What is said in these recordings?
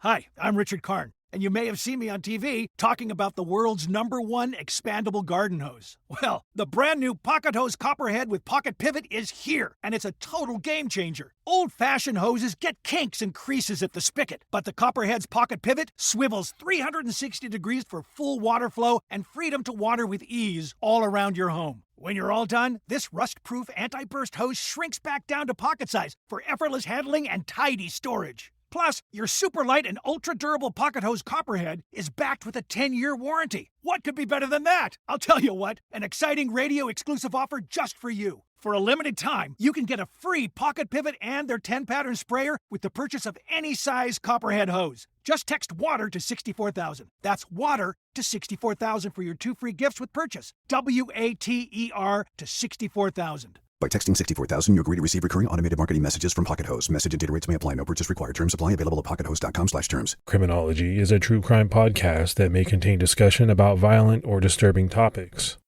Hi, I'm Richard Karn, and you may have seen me on TV talking about the world's #1 expandable garden hose. Well, the brand new Pocket Hose Copperhead with Pocket Pivot is here, and it's a total game changer. Old-fashioned hoses get kinks and creases at the spigot, but the Copperhead's Pocket Pivot swivels 360 degrees for full water flow and freedom to water with ease all around your home. When you're all done, this rust-proof anti-burst hose shrinks back down to pocket size for effortless handling and tidy storage. Plus, your super light and ultra-durable Pocket Hose Copperhead is backed with a 10-year warranty. What could be better than that? I'll tell you what, an exciting radio-exclusive offer just for you. For a limited time, you can get a free Pocket Pivot and their 10-pattern sprayer with the purchase of any size Copperhead hose. Just text WATER to 64,000. That's WATER to 64,000 for your 2 free gifts with purchase. WATER to 64,000. By texting 64,000, you agree to receive recurring automated marketing messages from Pocket Hose. Message and data rates may apply. No purchase required. Terms apply. Available at pockethose.com/terms. Criminology is a true crime podcast that may contain discussion about violent or disturbing topics.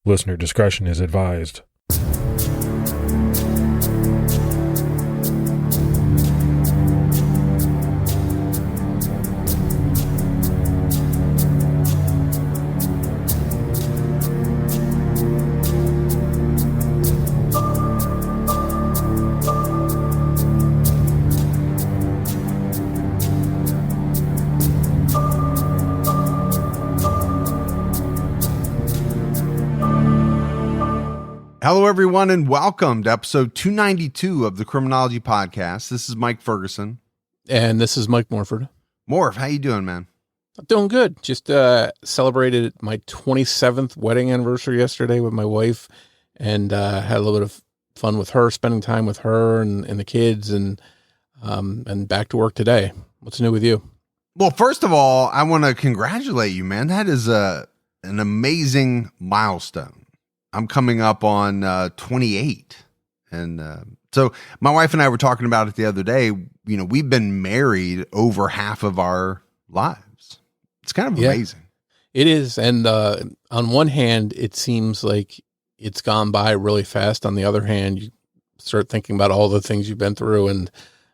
Listener discretion is advised. Hello, everyone, and welcome to episode 292 of the Criminology Podcast. This is Mike Ferguson. And this is Mike Morford. Morf, how you doing, man? I'm doing good. Just celebrated my 27th wedding anniversary yesterday with my wife, and had a little bit of fun with her, spending time with her and the kids, and back to work today. What's new with you? Well, first of all, I want to congratulate you, man. That is an amazing milestone. I'm coming up on 28. And so my wife and I were talking about it the other day. You know, we've been married over half of our lives. It's kind of amazing. It is. And on one hand, it seems like it's gone by really fast. On the other hand, you start thinking about all the things you've been through, and,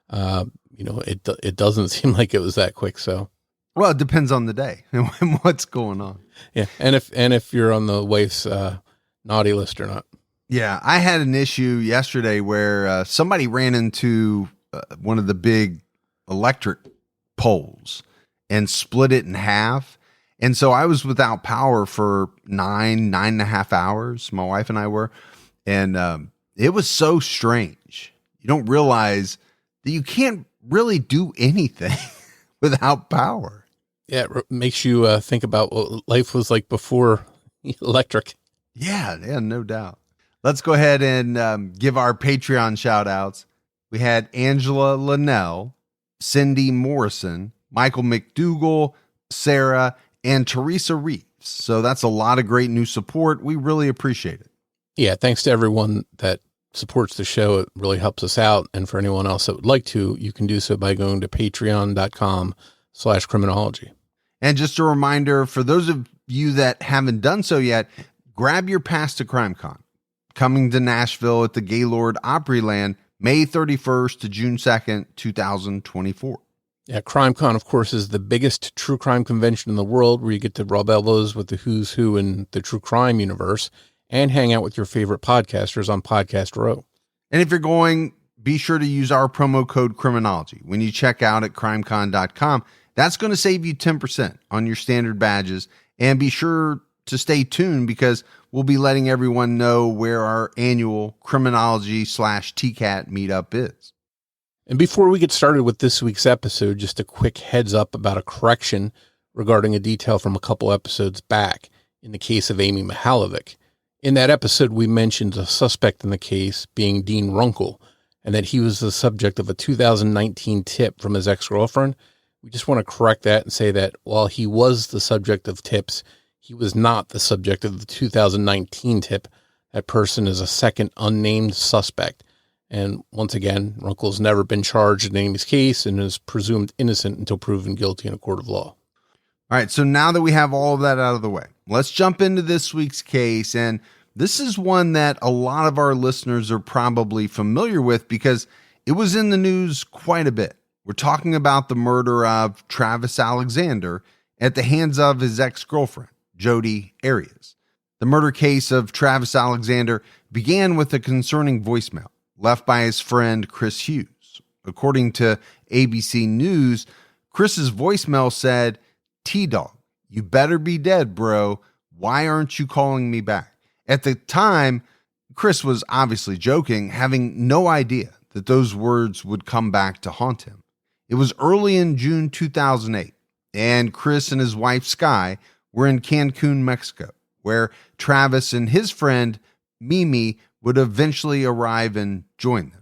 it doesn't seem like it was that quick. So, well, it depends on the day and what's going on. Yeah. And if you're on the wife's naughty list or not. Yeah, I had an issue yesterday where somebody ran into one of the big electric poles and split it in half. And so I was without power for nine and a half hours. My wife and I were. And it was so strange. You don't realize that you can't really do anything without power. Yeah, it makes you think about what life was like before electric. Yeah, no doubt. Let's go ahead and give our Patreon shout outs. We had Angela Linnell, Cindy Morrison, Michael McDougall, Sarah, and Teresa Reeves. So that's a lot of great new support. We really appreciate it. Yeah, thanks to everyone that supports the show. It really helps us out. And for anyone else that would like to, you can do so by going to patreon.com/criminology. And just a reminder for those of you that haven't done so yet, grab your pass to CrimeCon, coming to Nashville at the Gaylord Opryland, May 31st to June 2nd, 2024. Yeah, CrimeCon, of course, is the biggest true crime convention in the world, where you get to rub elbows with the who's who in the true crime universe and hang out with your favorite podcasters on Podcast Row. And if you're going, be sure to use our promo code Criminology when you check out at crimecon.com. That's going to save you 10% on your standard badges. And be sure to stay tuned, because we'll be letting everyone know where our annual Criminology/TCAT meetup is. And before we get started with this week's episode, just a quick heads up about a correction regarding a detail from a couple episodes back in the case of Amy Mihalovic. In that episode, we mentioned a suspect in the case being Dean Runkle, and that he was the subject of a 2019 tip from his ex-girlfriend. We just want to correct that and say that while he was the subject of tips, he was not the subject of the 2019 tip. That person is a second unnamed suspect. And once again, Runkle's never been charged in Amy's case and is presumed innocent until proven guilty in a court of law. All right, so now that we have all of that out of the way, let's jump into this week's case. And this is one that a lot of our listeners are probably familiar with because it was in the news quite a bit. We're talking about the murder of Travis Alexander at the hands of his ex-girlfriend, Jodi Arias. The murder case of Travis Alexander began with a concerning voicemail left by his friend Chris Hughes. According to ABC News, Chris's voicemail said, "T-Dog, you better be dead, bro. Why aren't you calling me back?" At the time, Chris was obviously joking, having no idea that those words would come back to haunt him. It was early in June 2008, and Chris and his wife Sky were in Cancun, Mexico, where Travis and his friend Mimi would eventually arrive and join them.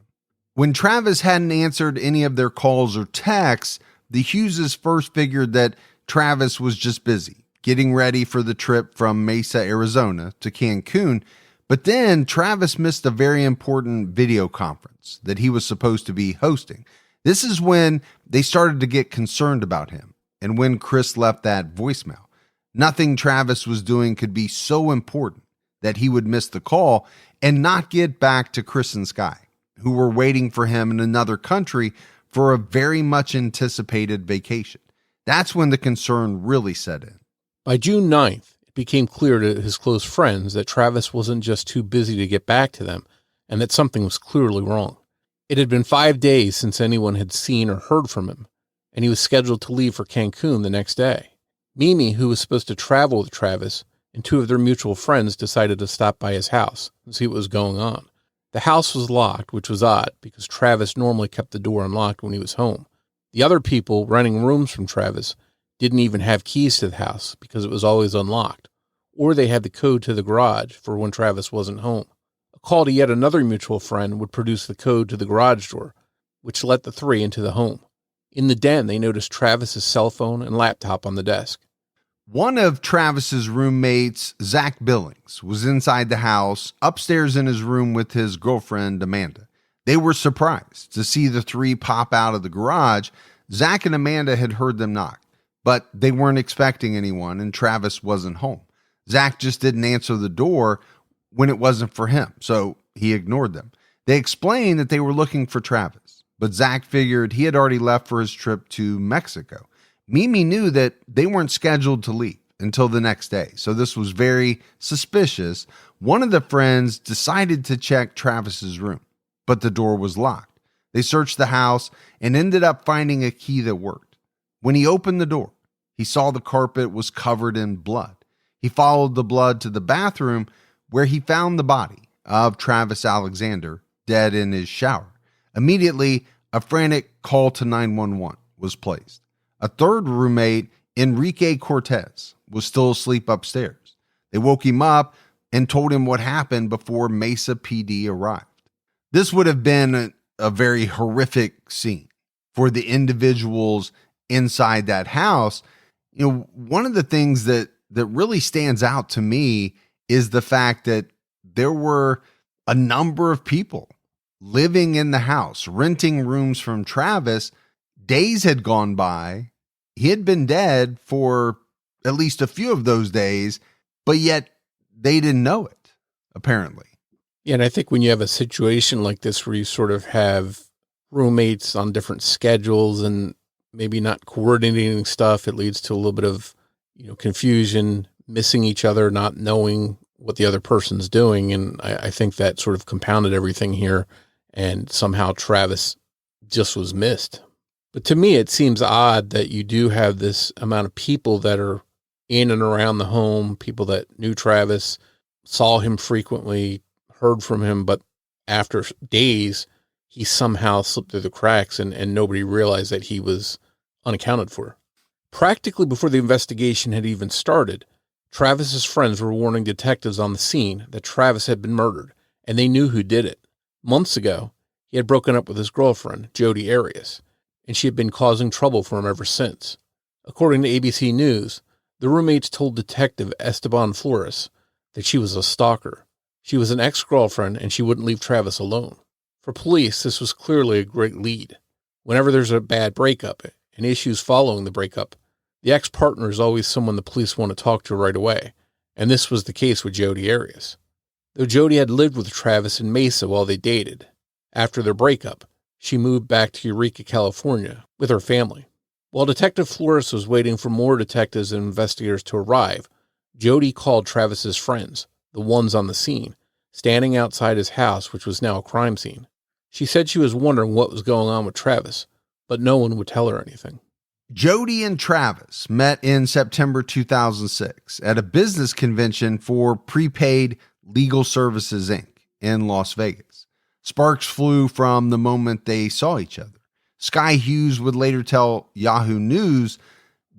When Travis hadn't answered any of their calls or texts, the Hugheses first figured that Travis was just busy, getting ready for the trip from Mesa, Arizona to Cancun. But then Travis missed a very important video conference that he was supposed to be hosting. This is when they started to get concerned about him, and when Chris left that voicemail. Nothing Travis was doing could be so important that he would miss the call and not get back to Chris and Sky, who were waiting for him in another country for a very much anticipated vacation. That's when the concern really set in. By June 9th, it became clear to his close friends that Travis wasn't just too busy to get back to them, and that something was clearly wrong. It had been 5 days since anyone had seen or heard from him, and he was scheduled to leave for Cancun the next day. Mimi, who was supposed to travel with Travis, and two of their mutual friends decided to stop by his house and see what was going on. The house was locked, which was odd because Travis normally kept the door unlocked when he was home. The other people renting rooms from Travis didn't even have keys to the house because it was always unlocked, or they had the code to the garage for when Travis wasn't home. A call to yet another mutual friend would produce the code to the garage door, which let the three into the home. In the den, they noticed Travis's cell phone and laptop on the desk. One of Travis's roommates, Zach Billings, was inside the house, upstairs in his room with his girlfriend, Amanda. They were surprised to see the three pop out of the garage. Zach and Amanda had heard them knock, but they weren't expecting anyone, and Travis wasn't home. Zach just didn't answer the door when it wasn't for him, so he ignored them. They explained that they were looking for Travis, but Zach figured he had already left for his trip to Mexico. Mimi knew that they weren't scheduled to leave until the next day, so this was very suspicious. One of the friends decided to check Travis's room, but the door was locked. They searched the house and ended up finding a key that worked. When he opened the door, he saw the carpet was covered in blood. He followed the blood to the bathroom where he found the body of Travis Alexander dead in his shower. Immediately, a frantic call to 911 was placed. A third roommate, Enrique Cortez, was still asleep upstairs. They woke him up and told him what happened before Mesa PD arrived. This would have been a very horrific scene for the individuals inside that house. You know, one of the things that really stands out to me is the fact that there were a number of people living in the house, renting rooms from Travis. Days had gone by. He had been dead for at least a few of those days, but yet they didn't know it, apparently. Yeah, and I think when you have a situation like this where you sort of have roommates on different schedules and maybe not coordinating stuff, it leads to a little bit of, confusion, missing each other, not knowing what the other person's doing. And I think that sort of compounded everything here, and somehow Travis just was missed. But to me, it seems odd that you do have this amount of people that are in and around the home, people that knew Travis, saw him frequently, heard from him, but after days, he somehow slipped through the cracks and nobody realized that he was unaccounted for. Practically before the investigation had even started, Travis's friends were warning detectives on the scene that Travis had been murdered, and they knew who did it. Months ago, he had broken up with his girlfriend, Jodi Arias, and she had been causing trouble for him ever since. According to ABC News, the roommates told Detective Esteban Flores that she was a stalker. She was an ex-girlfriend, and she wouldn't leave Travis alone. For police, this was clearly a great lead. Whenever there's a bad breakup and issues following the breakup, the ex-partner is always someone the police want to talk to right away, and this was the case with Jodi Arias. Though Jodi had lived with Travis in Mesa while they dated, after their breakup, she moved back to Eureka, California with her family. While Detective Flores was waiting for more detectives and investigators to arrive, Jodi called Travis's friends, the ones on the scene, standing outside his house, which was now a crime scene. She said she was wondering what was going on with Travis, but no one would tell her anything. Jodi and Travis met in September 2006 at a business convention for Prepaid Legal Services, Inc. in Las Vegas. Sparks flew from the moment they saw each other. Sky Hughes would later tell Yahoo News,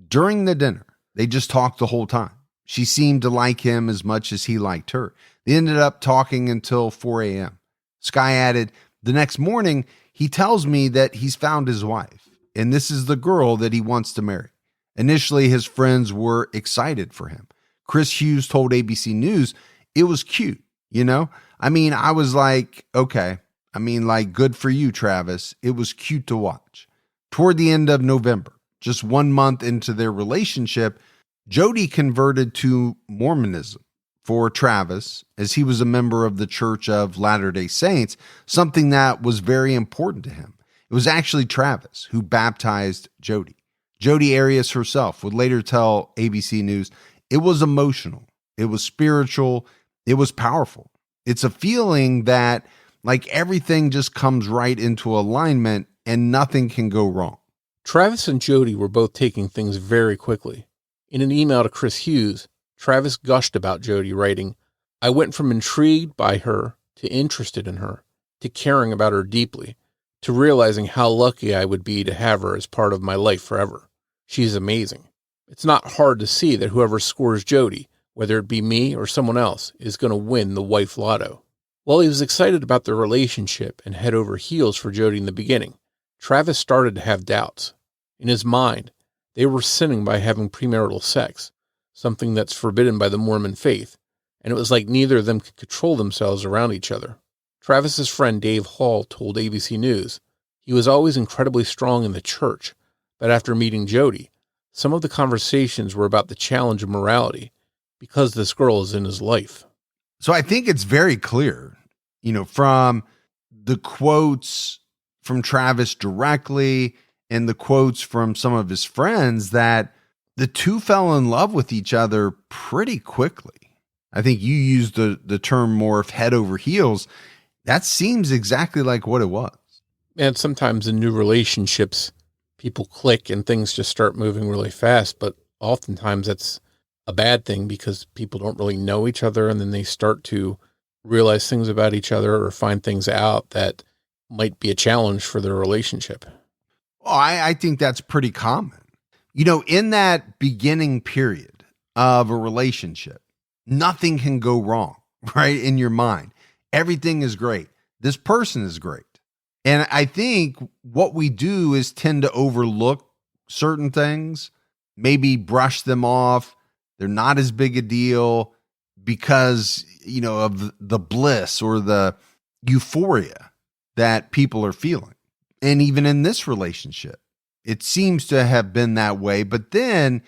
during the dinner, they just talked the whole time. She seemed to like him as much as he liked her. They ended up talking until 4 a.m. Sky added, the next morning, he tells me that he's found his wife, and this is the girl that he wants to marry. Initially, his friends were excited for him. Chris Hughes told ABC News it was cute, you know? I was like, okay. Good for you, Travis. It was cute to watch. Toward the end of November, just 1 month into their relationship, Jodi converted to Mormonism for Travis, as he was a member of the Church of Latter-day Saints, something that was very important to him. It was actually Travis who baptized Jodi. Jodi Arias herself would later tell ABC News, it was emotional, it was spiritual, it was powerful. It's a feeling that like everything just comes right into alignment and nothing can go wrong. Travis and Jodi were both taking things very quickly. In an email to Chris Hughes, Travis gushed about Jodi, writing, I went from intrigued by her to interested in her, to caring about her deeply, to realizing how lucky I would be to have her as part of my life forever. She's amazing. It's not hard to see that whoever scores Jodi, whether it be me or someone else, is going to win the wife lotto. While he was excited about their relationship and head over heels for Jodi in the beginning, Travis started to have doubts. In his mind, they were sinning by having premarital sex, something that's forbidden by the Mormon faith, and it was like neither of them could control themselves around each other. Travis's friend Dave Hall told ABC News he was always incredibly strong in the church, but after meeting Jodi, some of the conversations were about the challenge of morality because this girl is in his life. So I think it's very clear, from the quotes from Travis directly and the quotes from some of his friends that the two fell in love with each other pretty quickly. I think you used the term Morf, head over heels. That seems exactly like what it was. And sometimes in new relationships, people click and things just start moving really fast, but oftentimes that's a bad thing because people don't really know each other, and then they start to realize things about each other or find things out that might be a challenge for their relationship. Well, I think that's pretty common. In that beginning period of a relationship, nothing can go wrong, right? In your mind, everything is great. This person is great. And I think what we do is tend to overlook certain things, maybe brush them off. They're not as big a deal because, of the bliss or the euphoria that people are feeling. And even in this relationship, it seems to have been that way. But then,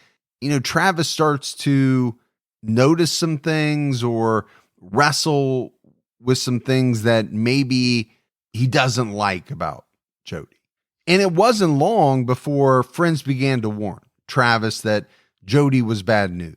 Travis starts to notice some things or wrestle with some things that maybe he doesn't like about Jodi. And it wasn't long before friends began to warn Travis that Jodi was bad news.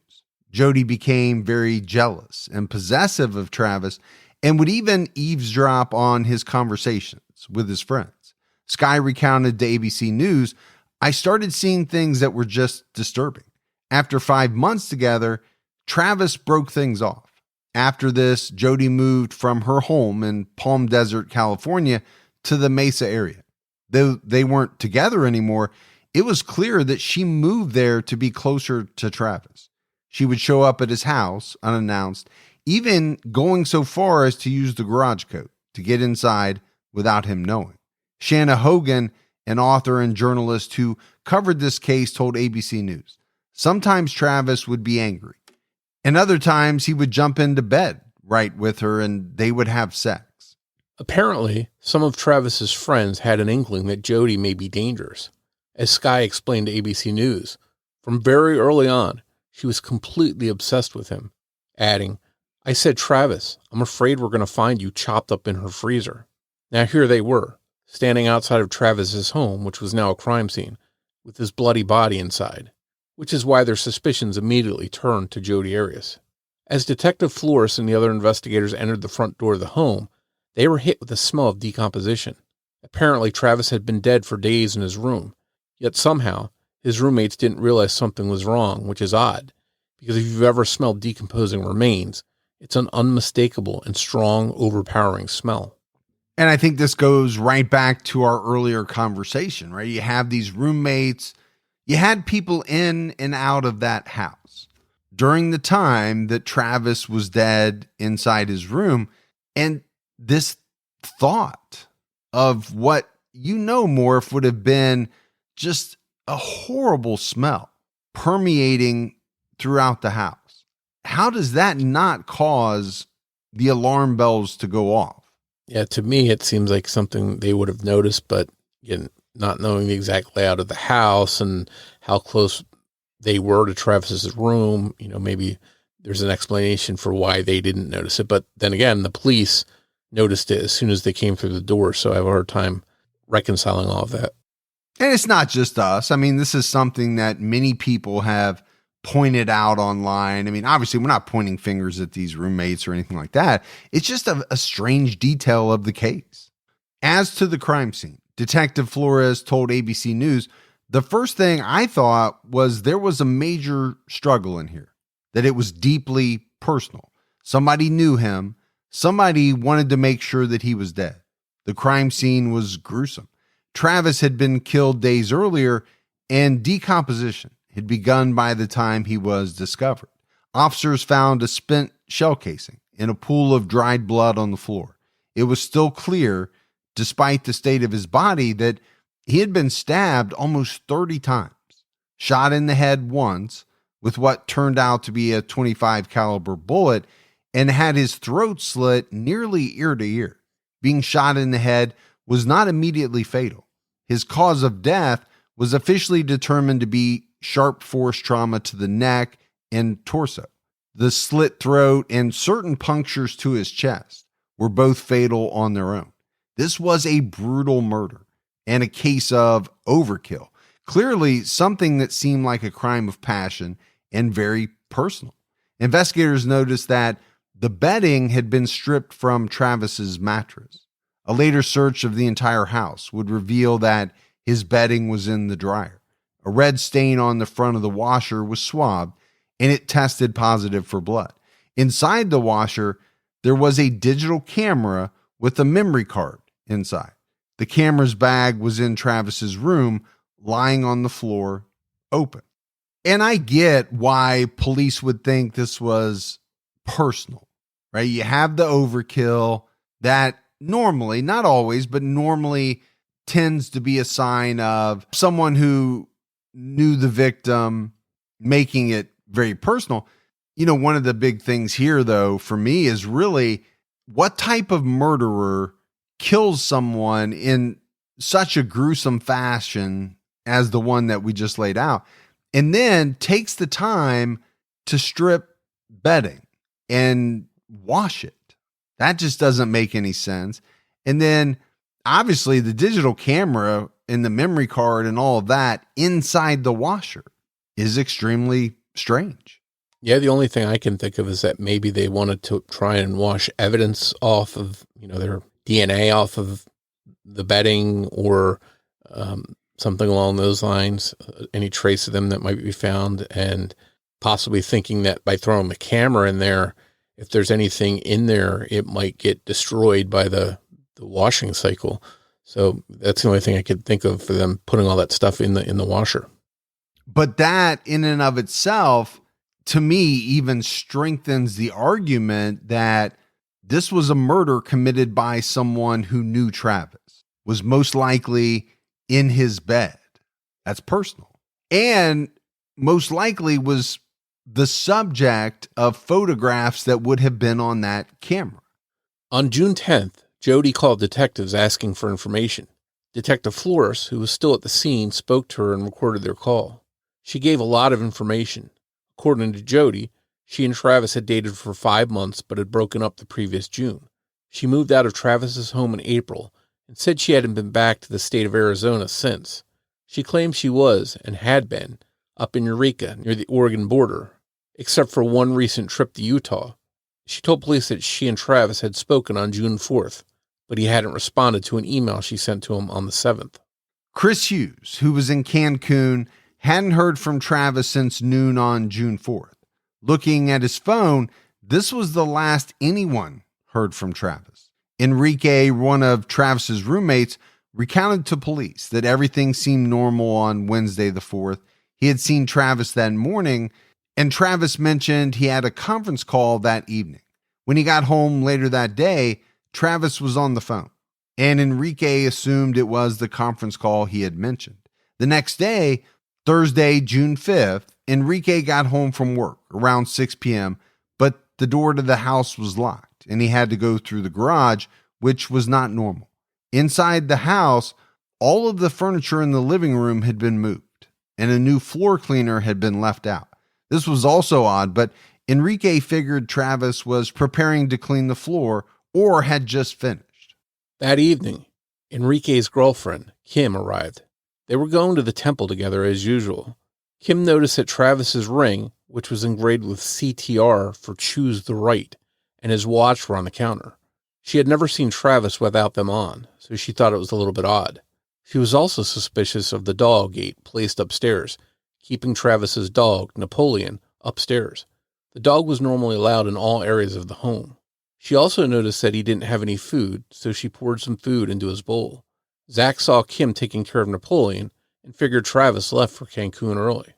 Jodi became very jealous and possessive of Travis and would even eavesdrop on his conversations with his friends. Sky recounted to ABC News, I started seeing things that were just disturbing. After 5 months together, Travis broke things off. After this, Jodi moved from her home in Palm Desert, California, to the Mesa area. Though they weren't together anymore, it was clear that she moved there to be closer to Travis. She would show up at his house unannounced, even going so far as to use the garage code to get inside without him knowing. Shanna Hogan, an author and journalist who covered this case, told ABC News, sometimes Travis would be angry, and other times he would jump into bed right with her and they would have sex. Apparently, some of Travis's friends had an inkling that Jodi may be dangerous. As Sky explained to ABC News, from very early on, she was completely obsessed with him, adding, I said, Travis, I'm afraid we're going to find you chopped up in her freezer. Now here they were, standing outside of Travis's home, which was now a crime scene, with his bloody body inside, which is why their suspicions immediately turned to Jodi Arias. As Detective Flores and the other investigators entered the front door of the home, they were hit with a smell of decomposition. Apparently, Travis had been dead for days in his room, yet somehow his roommates didn't realize something was wrong, which is odd, because if you've ever smelled decomposing remains, it's an unmistakable and strong, overpowering smell. And I think this goes right back to our earlier conversation, right? You have these roommates, you had people in and out of that house during the time that Travis was dead inside his room. And this thought of what Morf would have been just a horrible smell permeating throughout the house. How does that not cause the alarm bells to go off? Yeah, to me, it seems like something they would have noticed, but again, not knowing the exact layout of the house and how close they were to Travis's room, maybe there's an explanation for why they didn't notice it. But then again, the police noticed it as soon as they came through the door. So I have a hard time reconciling all of that. And it's not just us. I mean, this is something that many people have pointed out online. I mean, obviously, we're not pointing fingers at these roommates or anything like that. It's just a strange detail of the case. As to the crime scene, Detective Flores told ABC News, the first thing I thought was there was a major struggle in here, that it was deeply personal. Somebody knew him. Somebody wanted to make sure that he was dead. The crime scene was gruesome. Travis had been killed days earlier, and decomposition had begun by the time he was discovered. Officers found a spent shell casing in a pool of dried blood on the floor. It was still clear, despite the state of his body, that he had been stabbed almost 30 times, shot in the head once with what turned out to be a .25 caliber bullet, and had his throat slit nearly ear to ear. Being shot in the head was not immediately fatal. His cause of death was officially determined to be sharp force trauma to the neck and torso. The slit throat and certain punctures to his chest were both fatal on their own. This was a brutal murder and a case of overkill. Clearly, something that seemed like a crime of passion and very personal. Investigators noticed that the bedding had been stripped from Travis's mattress. A later search of the entire house would reveal that his bedding was in the dryer. A red stain on the front of the washer was swabbed, and it tested positive for blood. Inside the washer, there was a digital camera with a memory card inside. The camera's bag was in Travis's room, lying on the floor, open. And I get why police would think this was personal, right? You have the overkill that normally, not always, but normally tends to be a sign of someone who knew the victim, making it very personal. One of the big things here, though, for me is really what type of murderer kills someone in such a gruesome fashion as the one that we just laid out, and then takes the time to strip bedding and wash it. That just doesn't make any sense. And then obviously the digital camera and the memory card and all of that inside the washer is extremely strange. Yeah, the only thing I can think of is that maybe they wanted to try and wash evidence off of, their DNA off of the bedding or something along those lines, any trace of them that might be found, and possibly thinking that by throwing the camera in there, if there's anything in there, it might get destroyed by the washing cycle. So that's the only thing I could think of for them putting all that stuff in the washer. But that in and of itself, to me, even strengthens the argument that this was a murder committed by someone who knew Travis, was most likely in his bed. That's personal. And most likely was the subject of photographs that would have been on that camera. On June 10th, Jodi called detectives asking for information. Detective Flores, who was still at the scene, spoke to her and recorded their call. She gave a lot of information. According to Jodi, she and Travis had dated for 5 months but had broken up the previous June. She moved out of Travis's home in April and said she hadn't been back to the state of Arizona since. She claimed she was, and had been, up in Eureka near the Oregon border, except for one recent trip to Utah. She told police that she and Travis had spoken on June 4th, but he hadn't responded to an email she sent to him on the 7th. Chris Hughes, who was in Cancun, hadn't heard from Travis since noon on June 4th. Looking at his phone, this was the last anyone heard from Travis. Enrique, one of Travis's roommates, recounted to police that everything seemed normal on Wednesday the 4th. He had seen Travis that morning, and Travis mentioned he had a conference call that evening. When he got home later that day, Travis was on the phone, and Enrique assumed it was the conference call he had mentioned. The next day, Thursday, June 5th, Enrique got home from work around 6 p.m., but the door to the house was locked, and he had to go through the garage, which was not normal. Inside the house, all of the furniture in the living room had been moved, and a new floor cleaner had been left out. This was also odd, but Enrique figured Travis was preparing to clean the floor or had just finished. That evening, Enrique's girlfriend, Kim, arrived. They were going to the temple together as usual. Kim noticed that Travis's ring, which was engraved with CTR for Choose the Right, and his watch were on the counter. She had never seen Travis without them on, so she thought it was a little bit odd. She was also suspicious of the dog gate placed upstairs, keeping Travis's dog, Napoleon, upstairs. The dog was normally allowed in all areas of the home. She also noticed that he didn't have any food, so she poured some food into his bowl. Zach saw Kim taking care of Napoleon and figured Travis left for Cancun early.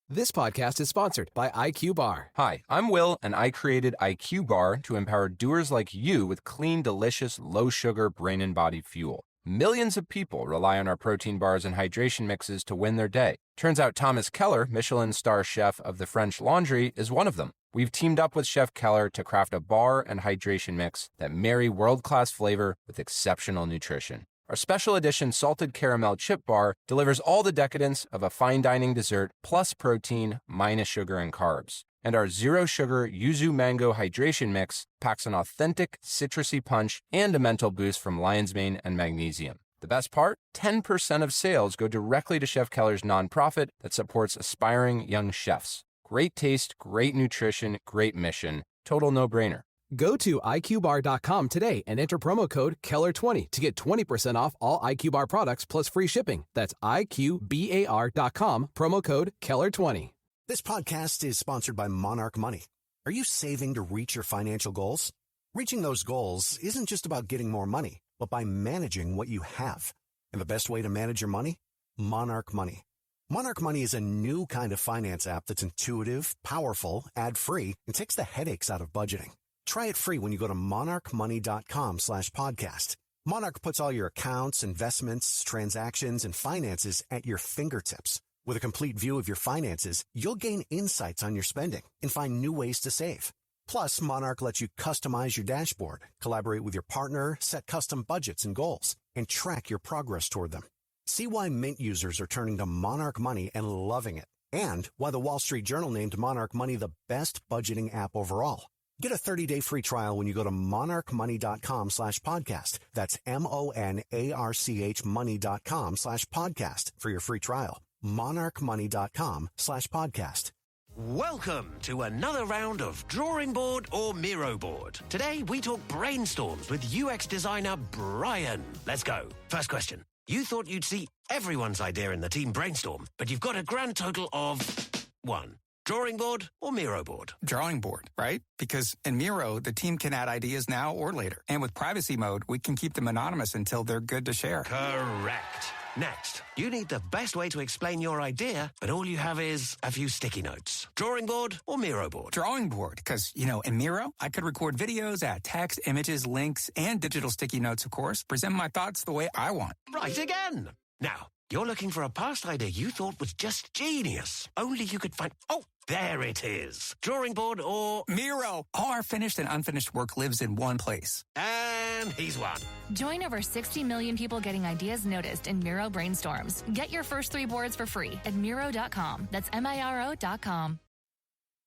This podcast is sponsored by IQ Bar. Hi, I'm Will, and I created IQ Bar to empower doers like you with clean, delicious, low-sugar brain and body fuel. Millions of people rely on our protein bars and hydration mixes to win their day. Turns out Thomas Keller, Michelin star chef of the French Laundry, is one of them. We've teamed up with Chef Keller to craft a bar and hydration mix that marry world-class flavor with exceptional nutrition. Our special edition salted caramel chip bar delivers all the decadence of a fine dining dessert plus protein minus sugar and carbs. And our zero sugar yuzu mango hydration mix packs an authentic citrusy punch and a mental boost from lion's mane and magnesium. The best part? 10% of sales go directly to Chef Keller's nonprofit that supports aspiring young chefs. Great taste, great nutrition, great mission. Total no-brainer. Go to IQBar.com today and enter promo code KELLER20 to get 20% off all IQ Bar products plus free shipping. That's IQBAR.com, promo code KELLER20. This podcast is sponsored by Monarch Money. Are you saving to reach your financial goals? Reaching those goals isn't just about getting more money, but by managing what you have. And the best way to manage your money? Monarch Money. Monarch Money is a new kind of finance app that's intuitive, powerful, ad-free, and takes the headaches out of budgeting. Try it free when you go to monarchmoney.com/podcast. Monarch puts all your accounts, investments, transactions, and finances at your fingertips. With a complete view of your finances, you'll gain insights on your spending and find new ways to save. Plus, Monarch lets you customize your dashboard, collaborate with your partner, set custom budgets and goals, and track your progress toward them. See why Mint users are turning to Monarch Money and loving it, and why the Wall Street Journal named Monarch Money the best budgeting app overall. Get a 30-day free trial when you go to monarchmoney.com/podcast. That's MONARCH money.com/podcast for your free trial. monarchmoney.com/podcast. Welcome to another round of Drawing Board or Miro Board. Today we talk brainstorms with UX designer Brian. Let's go. First question. You thought you'd see everyone's idea in the team brainstorm, but you've got a grand total of 1. Drawing board or Miro board? Drawing board, right? Because in Miro, the team can add ideas now or later. And with privacy mode, we can keep them anonymous until they're good to share. Correct. Next, you need the best way to explain your idea, but all you have is a few sticky notes. Drawing board or Miro board? Drawing board, because, in Miro, I could record videos, add text, images, links, and digital sticky notes, of course, present my thoughts the way I want. Right again. Now, you're looking for a past idea you thought was just genius. Only you could find... Oh, there it is. Drawing board or... Miro. All our finished and unfinished work lives in one place. And he's won. Join over 60 million people getting ideas noticed in Miro brainstorms. Get your first 3 boards for free at Miro.com. That's MIRO.com.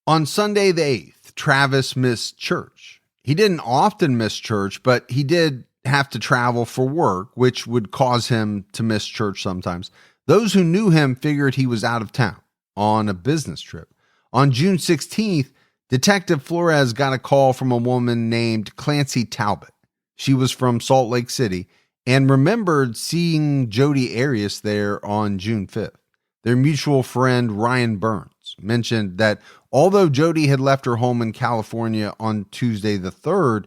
On Sunday the 8th, Travis missed church. He didn't often miss church, but he did have to travel for work, which would cause him to miss church sometimes. Those who knew him figured he was out of town on a business trip. On June 16th, Detective Flores got a call from a woman named Clancy Talbot. She was from Salt Lake City and remembered seeing Jodi Arias there on June 5th. Their mutual friend, Ryan Burns, mentioned that although Jodi had left her home in California on Tuesday the 3rd,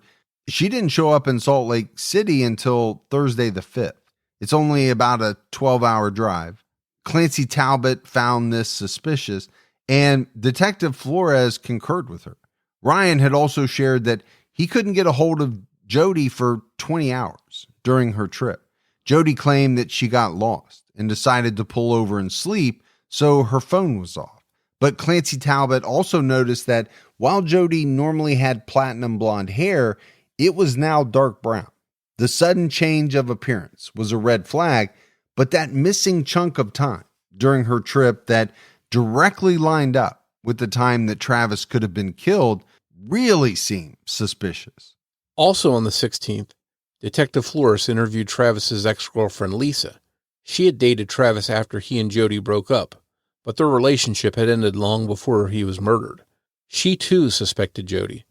she didn't show up in Salt Lake City until Thursday the 5th. It's only about a 12-hour drive. Clancy Talbot found this suspicious, and Detective Flores concurred with her. Ryan had also shared that he couldn't get a hold of Jodi for 20 hours during her trip. Jodi claimed that she got lost and decided to pull over and sleep, so her phone was off. But Clancy Talbot also noticed that while Jodi normally had platinum blonde hair, it was now dark brown. The sudden change of appearance was a red flag, but that missing chunk of time during her trip that directly lined up with the time that Travis could have been killed really seemed suspicious. Also on the 16th, Detective Flores interviewed Travis's ex-girlfriend Lisa. She had dated Travis after he and Jodi broke up, but their relationship had ended long before he was murdered. She too suspected Jodi.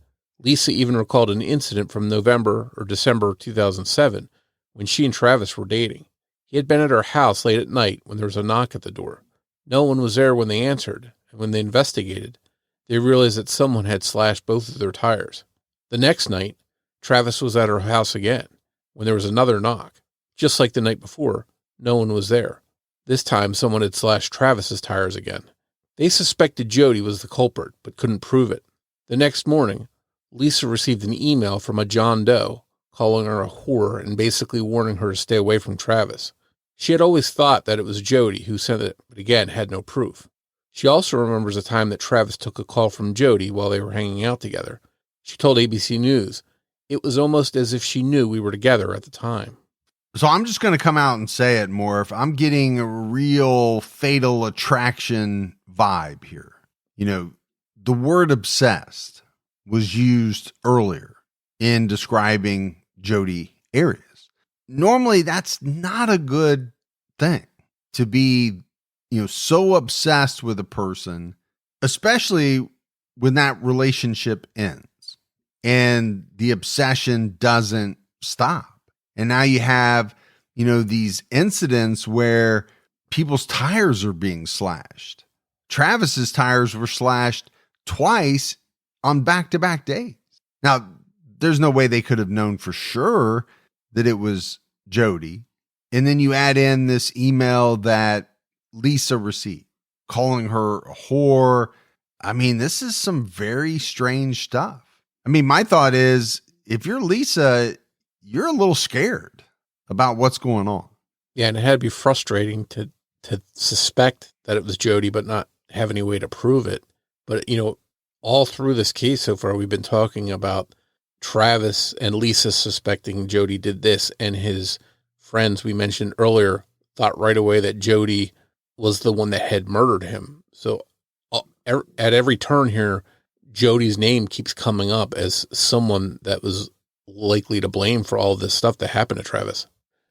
Lisa even recalled an incident from November or December 2007 when she and Travis were dating. He had been at her house late at night when there was a knock at the door. No one was there when they answered, and when they investigated, they realized that someone had slashed both of their tires. The next night, Travis was at her house again when there was another knock. Just like the night before, no one was there. This time, someone had slashed Travis's tires again. They suspected Jodi was the culprit, but couldn't prove it. The next morning, Lisa received an email from a John Doe calling her a whore and basically warning her to stay away from Travis. She had always thought that it was Jodi who sent it, but again had no proof. She also remembers a time that Travis took a call from Jodi while they were hanging out together. She told ABC News, "It was almost as if she knew we were together at the time." So I'm just going to come out and say it, Morf. I'm getting a real Fatal Attraction vibe here. You know, the word obsessed was used earlier in describing Jodi Arias. Normally, that's not a good thing to be, so obsessed with a person, especially when that relationship ends and the obsession doesn't stop. And now you have, these incidents where people's tires are being slashed. Travis's tires were slashed twice on back-to-back days. Now, there's no way they could have known for sure that it was Jodi. And then you add in this email that Lisa received, calling her a whore. I mean, this is some very strange stuff. I mean, my thought is, if you're Lisa, you're a little scared about what's going on. Yeah, and it had to be frustrating to suspect that it was Jodi, but not have any way to prove it. But, all through this case so far, we've been talking about Travis and Lisa suspecting Jodi did this, and his friends we mentioned earlier thought right away that Jodi was the one that had murdered him. So at every turn here, Jodi's name keeps coming up as someone that was likely to blame for all of this stuff that happened to Travis.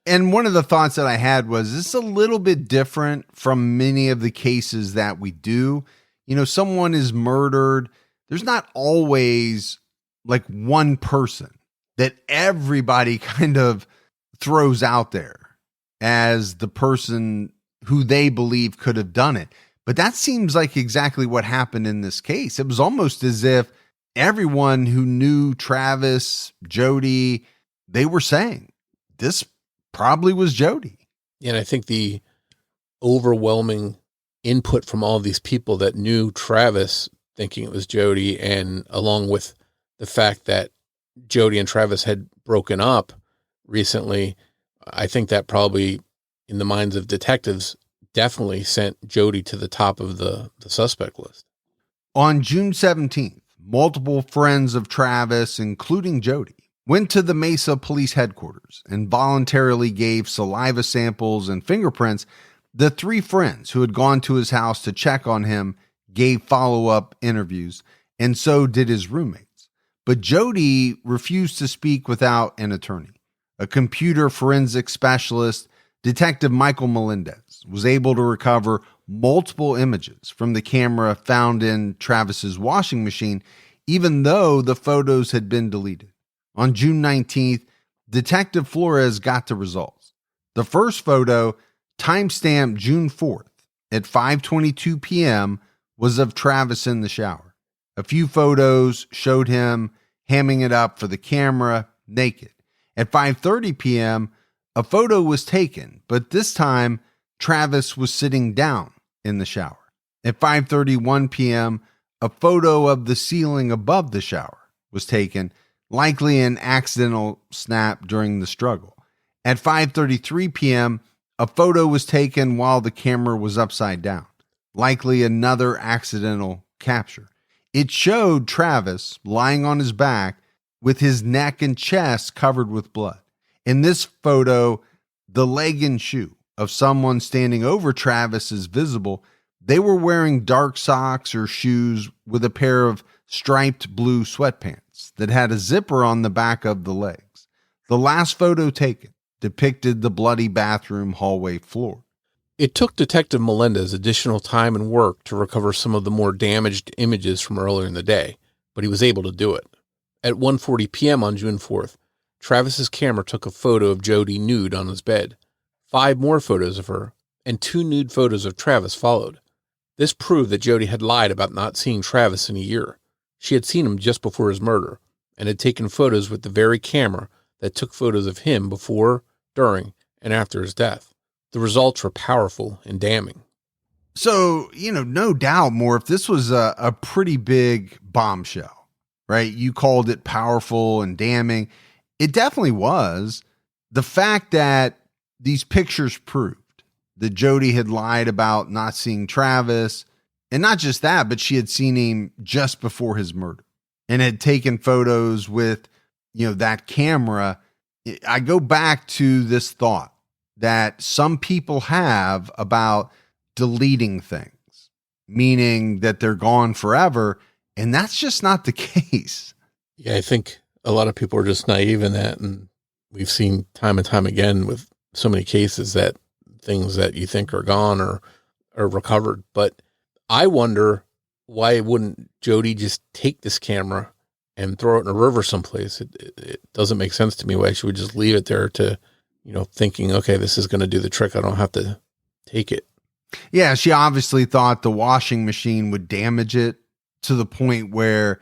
And one of the thoughts that I had was, this is a little bit different from many of the cases that we do. Someone is murdered. There's not always like one person that everybody kind of throws out there as the person who they believe could have done it. But that seems like exactly what happened in this case. It was almost as if everyone who knew Travis, Jodi, they were saying this probably was Jodi. And I think the overwhelming input from all of these people that knew Travis thinking it was Jodi, and along with the fact that Jodi and Travis had broken up recently, I think that probably in the minds of detectives definitely sent Jodi to the top of the suspect list. On June 17th, multiple friends of Travis, including Jodi, went to the Mesa Police Headquarters and voluntarily gave saliva samples and fingerprints. The three friends who had gone to his house to check on him gave follow-up interviews, and so did his roommates. But Jodi refused to speak without an attorney. a computer forensic specialist, Detective Michael Melendez, was able to recover multiple images from the camera found in Travis's washing machine, even though the photos had been deleted. On June 19th, Detective Flores got the results. The first photo, timestamped June 4th at 5:22 p.m., was of Travis in the shower. A few photos showed him hamming it up for the camera naked. At 5:30 p.m., a photo was taken, but this time Travis was sitting down in the shower. At 5:31 p.m., a photo of the ceiling above the shower was taken, likely an accidental snap during the struggle. At 5:33 p.m., a photo was taken while the camera was upside down, likely another accidental capture. It showed Travis lying on his back with his neck and chest covered with blood. In this photo, the leg and shoe of someone standing over Travis is visible. They were wearing dark socks or shoes with a pair of striped blue sweatpants that had a zipper on the back of the legs. The last photo taken depicted the bloody bathroom hallway floor. It took Detective Melendez additional time and work to recover some of the more damaged images from earlier in the day, but he was able to do it. At 1:40 p.m. on June 4th, Travis's camera took a photo of Jodi nude on his bed. 5 more photos of her and 2 nude photos of Travis followed. This proved that Jodi had lied about not seeing Travis in a year. She had seen him just before his murder and had taken photos with the very camera that took photos of him before, during, and after his death. The results were powerful and damning. So, no doubt, Morf, this was a pretty big bombshell, right? You called it powerful and damning. It definitely was. The fact that these pictures proved that Jodi had lied about not seeing Travis, and not just that, but she had seen him just before his murder and had taken photos with, that camera. I go back to this thought that some people have about deleting things, meaning that they're gone forever. And that's just not the case. Yeah, I think a lot of people are just naive in that. And we've seen time and time again with so many cases that things that you think are gone are recovered. But I wonder, why wouldn't Jodi just take this camera and throw it in a river someplace? It doesn't make sense to me why she would just leave it there to, thinking, okay, this is going to do the trick. I don't have to take it. Yeah, she obviously thought the washing machine would damage it to the point where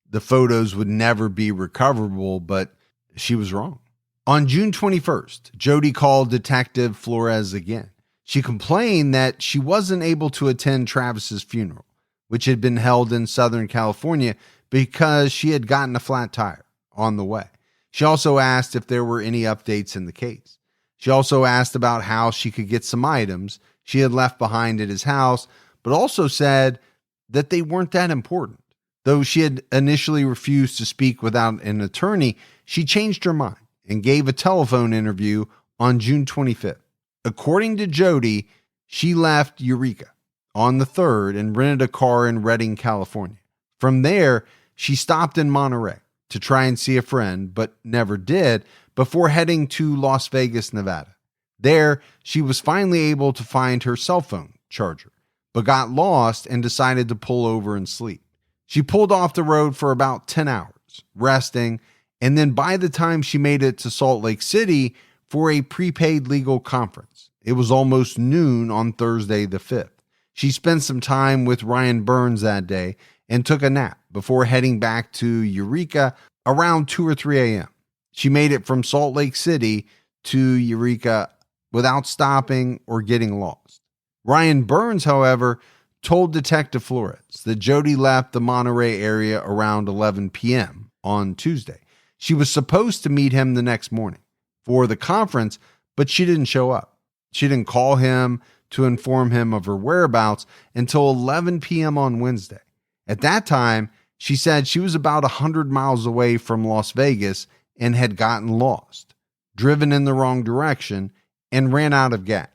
the photos would never be recoverable, but she was wrong. On June 21st, Jodi called Detective Flores again. She complained that she wasn't able to attend Travis's funeral, which had been held in Southern California, because she had gotten a flat tire on the way. She also asked if there were any updates in the case. She also asked about how she could get some items she had left behind at his house, but also said that they weren't that important. Though she had initially refused to speak without an attorney, she changed her mind and gave a telephone interview on June 25th. According to Jodi, she left Eureka on the 3rd and rented a car in Redding, California. From there, she stopped in Monterey to try and see a friend, but never did, before heading to Las Vegas, Nevada. There, she was finally able to find her cell phone charger, but got lost and decided to pull over and sleep. She pulled off the road for about 10 hours, resting, and then by the time she made it to Salt Lake City for a prepaid legal conference, it was almost noon on Thursday the 5th. She spent some time with Ryan Burns that day and took a nap before heading back to Eureka around 2 or 3 a.m. She made it from Salt Lake City to Eureka without stopping or getting lost. Ryan Burns, however, told Detective Flores that Jodi left the Monterey area around 11 p.m. on Tuesday. She was supposed to meet him the next morning for the conference, but she didn't show up. She didn't call him to inform him of her whereabouts until 11 p.m. on Wednesday. At that time, she said she was about 100 miles away from Las Vegas and had gotten lost, driven in the wrong direction, and ran out of gas.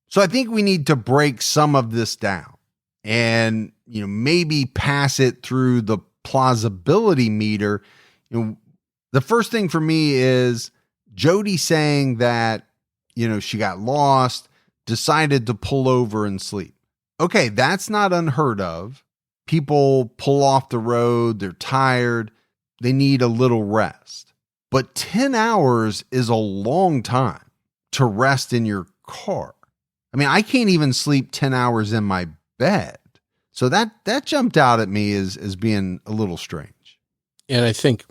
So I think we need to break some of this down and, maybe pass it through the plausibility meter. The first thing for me is Jodi saying that, she got lost, decided to pull over and sleep. Okay, that's not unheard of. People pull off the road, they're tired, they need a little rest. But 10 hours is a long time to rest in your car. I mean, I can't even sleep 10 hours in my bed. So that jumped out at me as being a little strange. And I think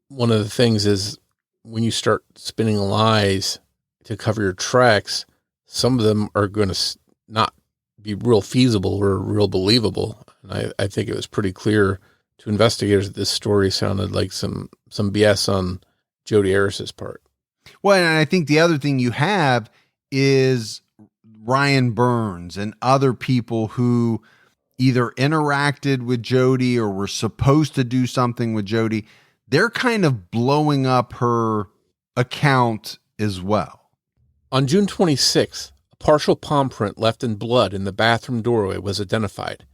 one of the things is when you start spinning lies to cover your tracks, some of them are going to not be real feasible or real believable. And I think it was pretty clear to investigators that this story sounded like some BS on Jodi Arias' part. Well, and I think the other thing you have is Ryan Burns and other people who either interacted with Jodi or were supposed to do something with Jodi. They're kind of blowing up her account as well. On June 26th, a partial palm print left in blood in the bathroom doorway was identified.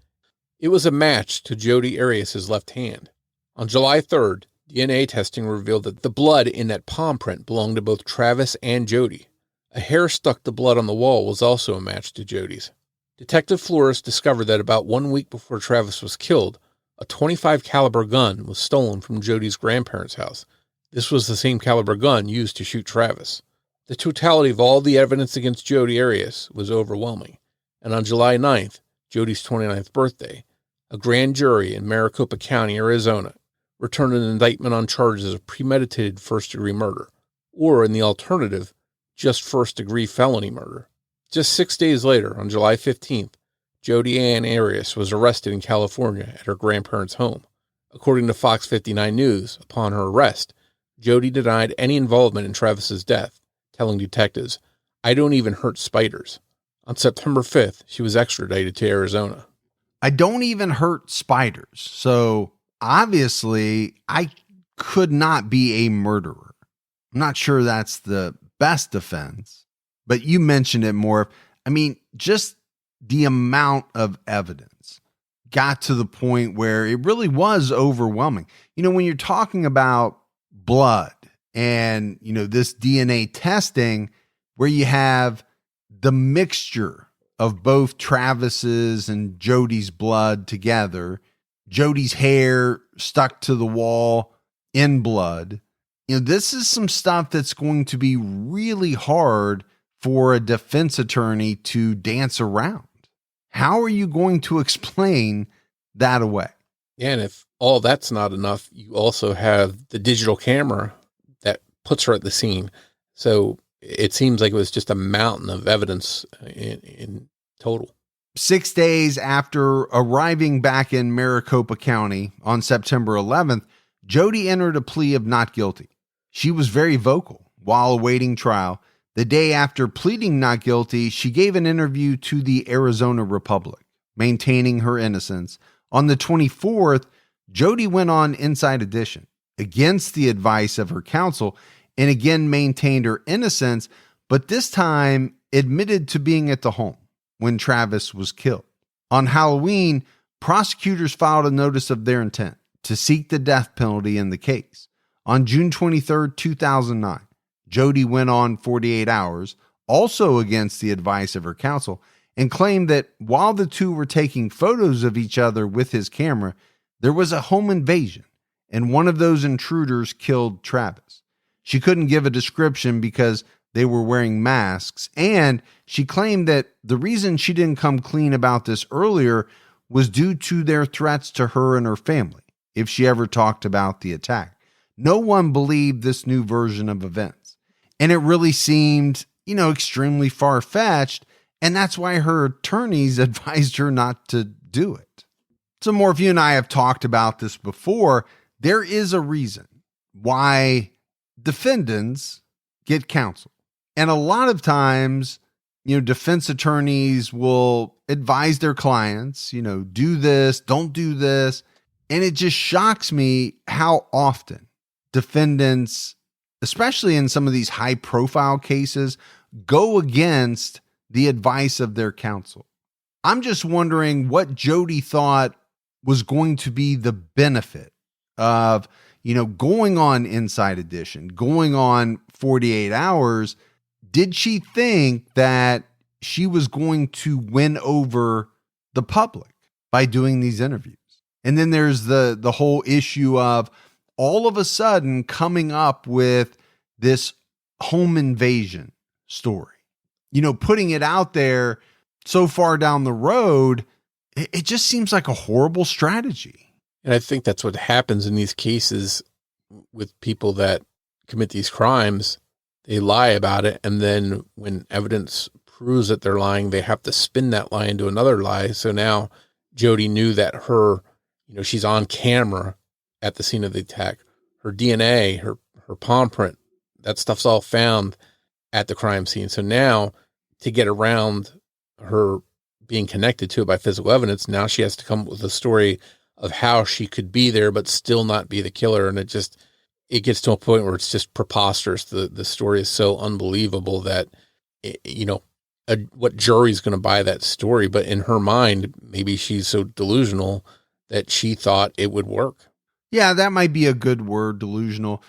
It was a match to Jodi Arias' left hand. On July 3rd, DNA testing revealed that the blood in that palm print belonged to both Travis and Jodi. A hair stuck to blood on the wall was also a match to Jodi's. Detective Flores discovered that about 1 week before Travis was killed, a .25 caliber gun was stolen from Jodi's grandparents' house. This was the same caliber gun used to shoot Travis. The totality of all the evidence against Jodi Arias was overwhelming, and on July 9th, Jodi's 29th birthday, a grand jury in Maricopa County, Arizona, returned an indictment on charges of premeditated first-degree murder, or in the alternative, just first-degree felony murder. Just 6 days later, on July 15th, Jodi Ann Arias was arrested in California at her grandparents' home. According to Fox 59 News, upon her arrest, Jodi denied any involvement in Travis's death, telling detectives, "I don't even hurt spiders." On September 5th, she was extradited to Arizona. I don't even hurt spiders. So obviously, I could not be a murderer. I'm not sure that's the best defense, but you mentioned it more. I mean, just the amount of evidence got to the point where it really was overwhelming. When you're talking about blood and, this DNA testing where you have the mixture of both Travis's and Jodi's blood together, Jodi's hair stuck to the wall in blood. This is some stuff that's going to be really hard for a defense attorney to dance around. How are you going to explain that away? Yeah, and if all that's not enough, you also have the digital camera that puts her at the scene. So it seems like it was just a mountain of evidence in total. 6 days after arriving back in Maricopa County on September 11th, Jodi entered a plea of not guilty. She was very vocal while awaiting trial. The day after pleading not guilty, she gave an interview to the Arizona Republic, maintaining her innocence. On the 24th, Jodi went on Inside Edition against the advice of her counsel and again maintained her innocence, but this time admitted to being at the home when Travis was killed. On Halloween, prosecutors filed a notice of their intent to seek the death penalty in the case. On June 23, 2009, Jodi went on 48 Hours, also against the advice of her counsel, and claimed that while the two were taking photos of each other with his camera, there was a home invasion, and one of those intruders killed Travis. She couldn't give a description because they were wearing masks, and she claimed that the reason she didn't come clean about this earlier was due to their threats to her and her family if she ever talked about the attack. No one believed this new version of events, and it really seemed, extremely far-fetched, and that's why her attorneys advised her not to do it. So, Morf, you and I have talked about this before. There is a reason why defendants get counsel. And a lot of times, defense attorneys will advise their clients, do this, don't do this. And it just shocks me how often defendants, especially in some of these high profile cases, go against the advice of their counsel. I'm just wondering what Jodi thought was going to be the benefit of, going on Inside Edition, going on 48 Hours. Did she think that she was going to win over the public by doing these interviews? And then there's the whole issue of all of a sudden coming up with this home invasion story, putting it out there so far down the road. It just seems like a horrible strategy. And I think that's what happens in these cases with people that commit these crimes. They lie about it. And then when evidence proves that they're lying, they have to spin that lie into another lie. So now Jodi knew that she's on camera at the scene of the attack. Her DNA, her palm print, that stuff's all found at the crime scene. So now to get around her being connected to it by physical evidence, now she has to come up with a story of how she could be there, but still not be the killer. And it gets to a point where it's just preposterous. The story is so unbelievable that, what jury's going to buy that story? But in her mind, maybe she's so delusional that she thought it would work. Yeah, that might be a good word, delusional.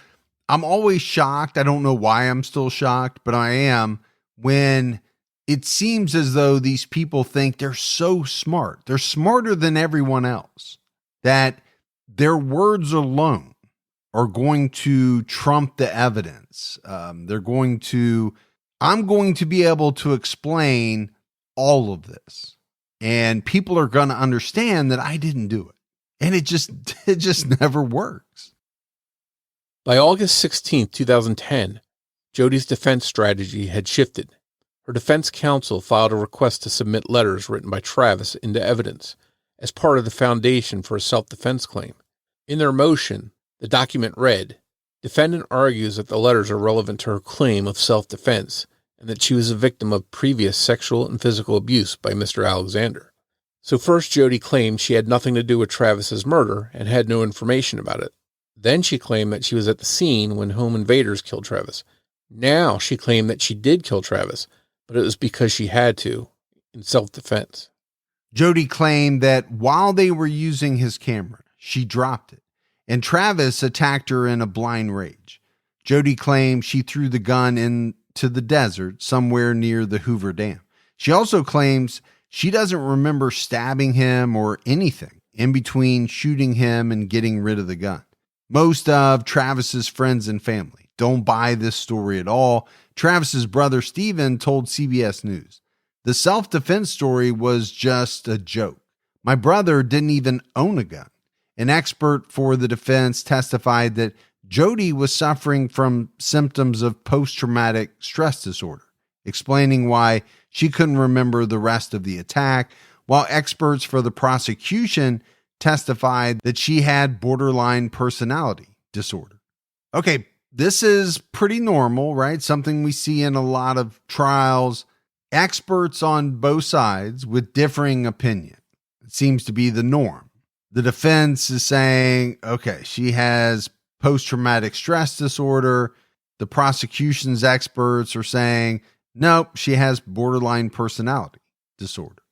I'm always shocked. I don't know why I'm still shocked, but I am, when it seems as though these people think they're so smart. They're smarter than everyone else, that their words alone are going to trump the evidence. I'm going to be able to explain all of this, and people are going to understand that I didn't do it. And it just never works. By August 16th, 2010, Jodi's defense strategy had shifted. Her defense counsel filed a request to submit letters written by Travis into evidence as part of the foundation for a self-defense claim. In their motion, the document read, "Defendant argues that the letters are relevant to her claim of self-defense and that she was a victim of previous sexual and physical abuse by Mr. Alexander." So first, Jodi claimed she had nothing to do with Travis's murder and had no information about it. Then she claimed that she was at the scene when home invaders killed Travis. Now she claimed that she did kill Travis, but it was because she had to, in self-defense. Jodi claimed that while they were using his camera, she dropped it, and Travis attacked her in a blind rage. Jodi claimed she threw the gun into the desert somewhere near the Hoover Dam. She also claims she doesn't remember stabbing him or anything in between shooting him and getting rid of the gun. Most of Travis's friends and family don't buy this story at all. Travis's brother Steven told CBS News, "The self-defense story was just a joke. My brother didn't even own a gun." An expert for the defense testified that Jodi was suffering from symptoms of post-traumatic stress disorder, explaining why she couldn't remember the rest of the attack, while experts for the prosecution testified that she had borderline personality disorder. Okay, this is pretty normal, right? Something we see in a lot of trials. Experts on both sides with differing opinion. It seems to be the norm. The defense is saying, okay, she has post-traumatic stress disorder. The prosecution's experts are saying, nope, she has borderline personality disorder.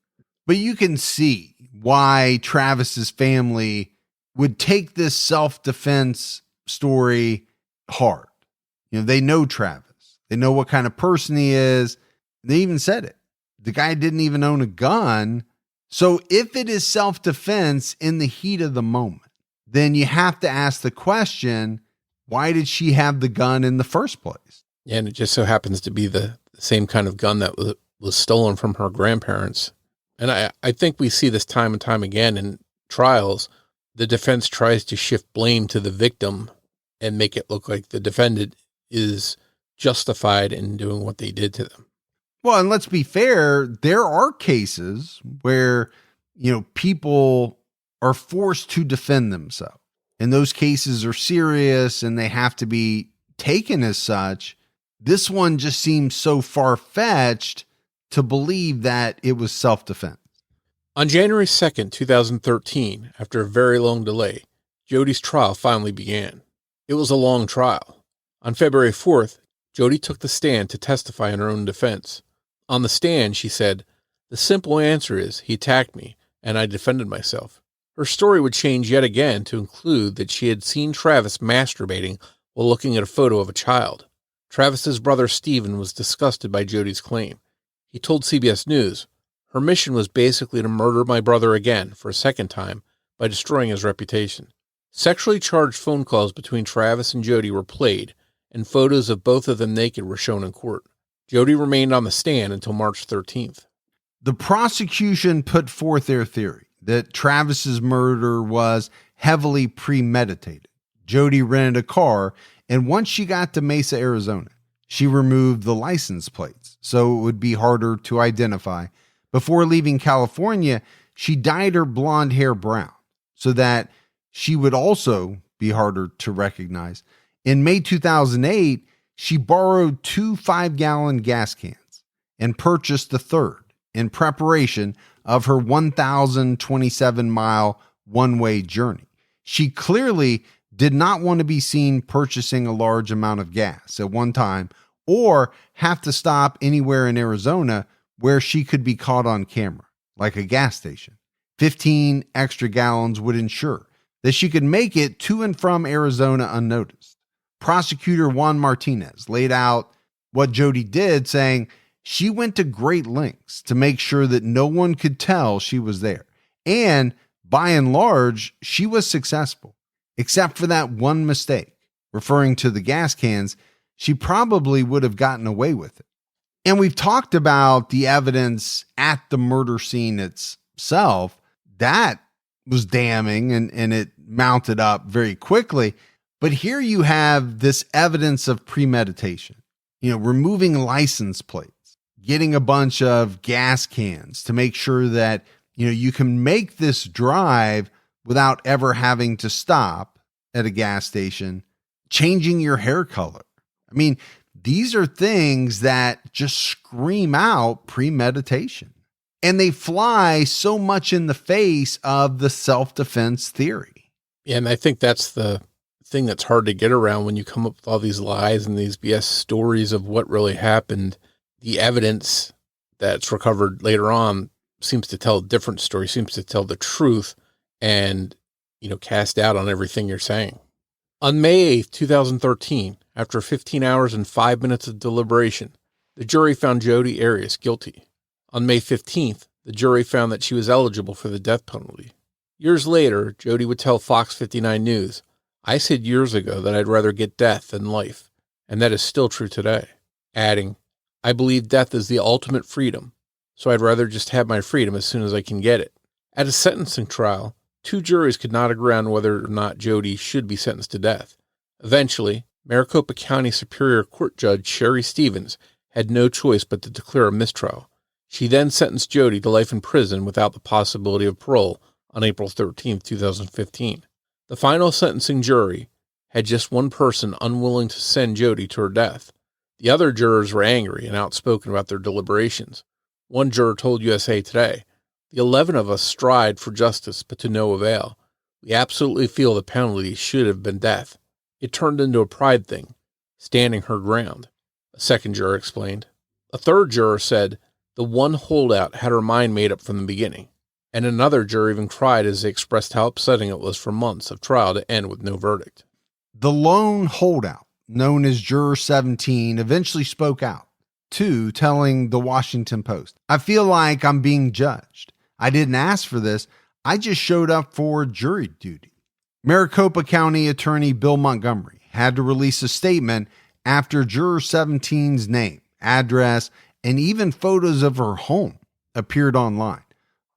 But you can see why Travis's family would take this self-defense story hard. They know Travis. They know what kind of person he is. They even said it. The guy didn't even own a gun. So if it is self-defense in the heat of the moment, then you have to ask the question, why did she have the gun in the first place? Yeah, and it just so happens to be the same kind of gun that was stolen from her grandparents. And I think we see this time and time again in trials. The defense tries to shift blame to the victim and make it look like the defendant is justified in doing what they did to them. Well, and let's be fair, there are cases where, people are forced to defend themselves. And those cases are serious and they have to be taken as such. This one just seems so far-fetched to believe that it was self-defense. On January 2nd, 2013, after a very long delay, Jodi's trial finally began. It was a long trial. On February 4th, Jodi took the stand to testify in her own defense. On the stand, she said, "The simple answer is he attacked me and I defended myself." Her story would change yet again to include that she had seen Travis masturbating while looking at a photo of a child. Travis's brother Stephen was disgusted by Jodi's claim. He told CBS News, "Her mission was basically to murder my brother again for a second time by destroying his reputation." Sexually charged phone calls between Travis and Jodi were played, and photos of both of them naked were shown in court. Jodi remained on the stand until March 13th. The prosecution put forth their theory that Travis's murder was heavily premeditated. Jodi rented a car, and once she got to Mesa, Arizona, she removed the license plates so it would be harder to identify. Before leaving California, she dyed her blonde hair brown so that she would also be harder to recognize. In May 2008, she borrowed 2 5-gallon gas cans and purchased the third in preparation of her 1,027-mile one-way journey. She clearly did not want to be seen purchasing a large amount of gas at one time or have to stop anywhere in Arizona where she could be caught on camera, like a gas station. 15 extra gallons would ensure that she could make it to and from Arizona unnoticed. Prosecutor Juan Martinez laid out what Jodi did, saying she went to great lengths to make sure that no one could tell she was there. And by and large, she was successful, except for that one mistake. Referring to the gas cans, she probably would have gotten away with it. And we've talked about the evidence at the murder scene itself. That was damning and it mounted up very quickly. But here you have this evidence of premeditation, removing license plates, getting a bunch of gas cans to make sure that, you can make this drive without ever having to stop at a gas station, changing your hair color. I mean, these are things that just scream out premeditation. And they fly so much in the face of the self-defense theory. Yeah, and I think that's the thing that's hard to get around when you come up with all these lies and these BS stories of what really happened. The evidence that's recovered later on seems to tell a different story, seems to tell the truth and, cast doubt on everything you're saying. On May 8th, 2013, after 15 hours and 5 minutes of deliberation, the jury found Jodi Arias guilty. On May 15th, the jury found that she was eligible for the death penalty. Years later, Jodi would tell Fox 59 News, "I said years ago that I'd rather get death than life, and that is still true today," adding, "I believe death is the ultimate freedom, so I'd rather just have my freedom as soon as I can get it." At a sentencing trial, 2 juries could not agree on whether or not Jodi should be sentenced to death. Eventually, Maricopa County Superior Court Judge Sherry Stevens had no choice but to declare a mistrial. She then sentenced Jodi to life in prison without the possibility of parole on April 13, 2015. The final sentencing jury had just one person unwilling to send Jodi to her death. The other jurors were angry and outspoken about their deliberations. One juror told USA Today, "The 11 of us strived for justice, but to no avail. We absolutely feel the penalty should have been death. It turned into a pride thing, standing her ground," a second juror explained. A third juror said, "The one holdout had her mind made up from the beginning." And another juror even cried as they expressed how upsetting it was for months of trial to end with no verdict. The lone holdout, known as Juror 17, eventually spoke out, too, telling the Washington Post, "I feel like I'm being judged. I didn't ask for this. I just showed up for jury duty." Maricopa County Attorney Bill Montgomery had to release a statement after Juror 17's name, address, and even photos of her home appeared online.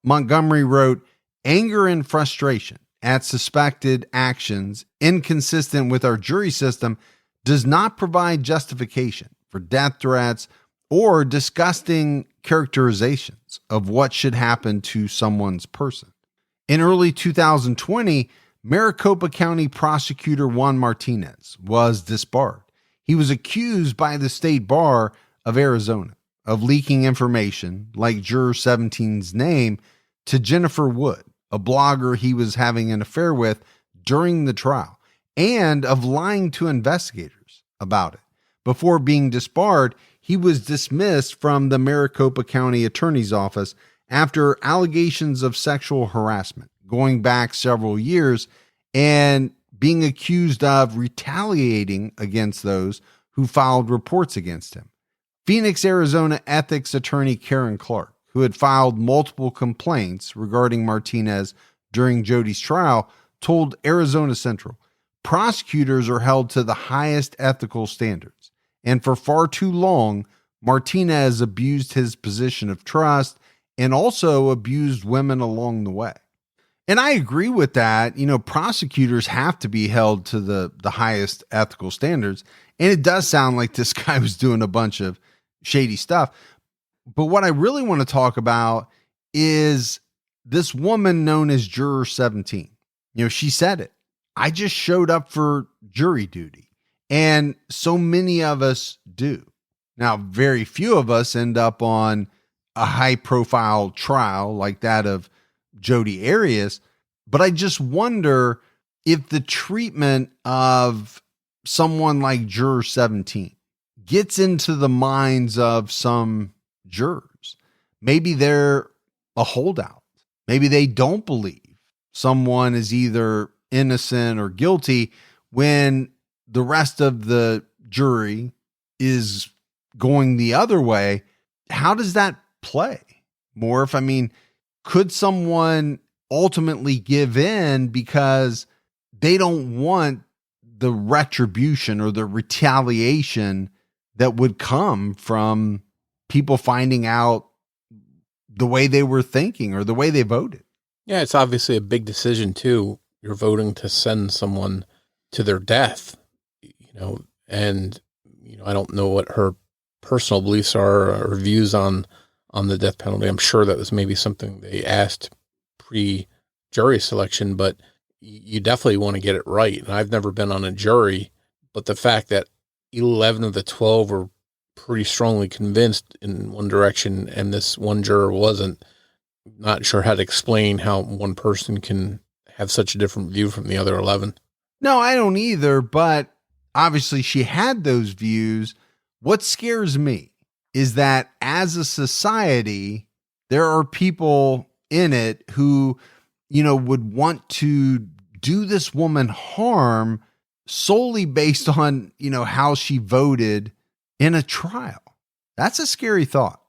Montgomery wrote, "Anger and frustration at suspected actions inconsistent with our jury system does not provide justification for death threats or disgusting characterizations of what should happen to someone's person." In early 2020, Maricopa County Prosecutor Juan Martinez was disbarred. He was accused by the State Bar of Arizona of leaking information, like Juror 17's name, to Jennifer Wood, a blogger he was having an affair with during the trial, and of lying to investigators about it. Before being disbarred, he was dismissed from the Maricopa County Attorney's Office after allegations of sexual harassment going back several years and being accused of retaliating against those who filed reports against him. Phoenix, Arizona ethics attorney Karen Clark, who had filed multiple complaints regarding Martinez during Jodi's trial, told Arizona Central, prosecutors are held to the highest ethical standards, and for far too long, Martinez abused his position of trust and also abused women along the way. And I agree with that. You know, prosecutors have to be held to the highest ethical standards. And it does sound like this guy was doing a bunch of shady stuff. But what I really want to talk about is this woman known as Juror 17. You know, she said it. I just showed up for jury duty. And so many of us do. Now, very few of us end up on a high profile trial like that of Jodi Arias, but I just wonder if the treatment of someone like Juror 17 gets into the minds of some jurors. Maybe they're a holdout. Maybe they don't believe someone is either innocent or guilty when the rest of the jury is going the other way. How does that play, Morf? I mean, could someone ultimately give in because they don't want the retribution or the retaliation that would come from people finding out the way they were thinking or the way they voted? Yeah, it's obviously a big decision too. You're voting to send someone to their death, and I don't know what her personal beliefs are or views on the death penalty. I'm sure that was maybe something they asked pre-jury selection, but you definitely want to get it right. And I've never been on a jury, but the fact that 11 of the 12 were pretty strongly convinced in one direction and this one juror wasn't, not sure how to explain how one person can have such a different view from the other 11. No, I don't either, but obviously she had those views. What scares me is that as a society, there are people in it who, would want to do this woman harm solely based on, how she voted in a trial. That's a scary thought.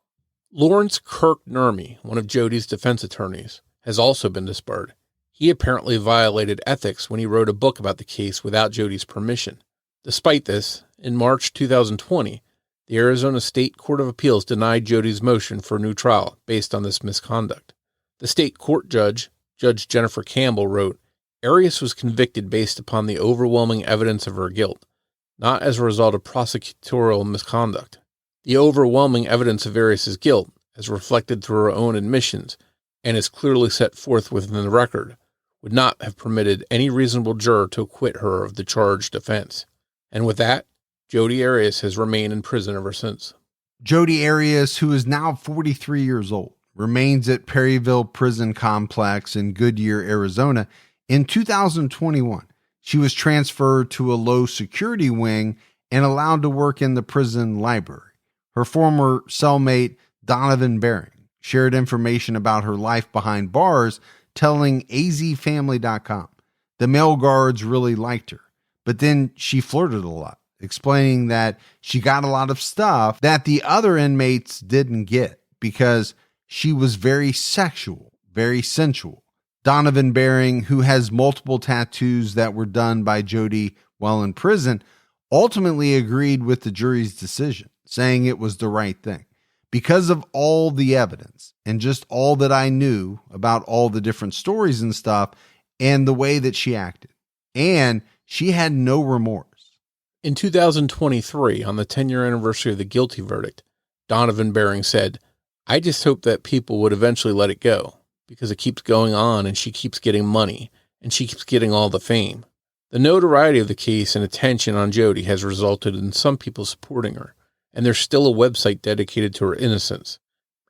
Lawrence Kirk Nurmi, one of Jodi's defense attorneys, has also been disbarred. He apparently violated ethics when he wrote a book about the case without Jodi's permission. Despite this, in March 2020, the Arizona State Court of Appeals denied Jodi's motion for a new trial based on this misconduct. The state court judge, Judge Jennifer Campbell, wrote, Arias was convicted based upon the overwhelming evidence of her guilt, not as a result of prosecutorial misconduct. The overwhelming evidence of Arias' guilt, as reflected through her own admissions, and is clearly set forth within the record, would not have permitted any reasonable juror to acquit her of the charged offense. And with that, Jodi Arias has remained in prison ever since. Jodi Arias, who is now 43 years old, remains at Perryville Prison Complex in Goodyear, Arizona. In 2021, she was transferred to a low security wing and allowed to work in the prison library. Her former cellmate, Donovan Bering, shared information about her life behind bars, telling azfamily.com the male guards really liked her, but then she flirted a lot, explaining that she got a lot of stuff that the other inmates didn't get because she was very sexual, very sensual. Donovan Bering, who has multiple tattoos that were done by Jodi while in prison, ultimately agreed with the jury's decision, saying it was the right thing. Because of all the evidence and just all that I knew about all the different stories and stuff and the way that she acted. And she had no remorse. In 2023, on the 10-year anniversary of the guilty verdict, Donovan Bering said, I just hope that people would eventually let it go because it keeps going on and she keeps getting money and she keeps getting all the fame. The notoriety of the case and attention on Jodi has resulted in some people supporting her, and there's still a website dedicated to her innocence,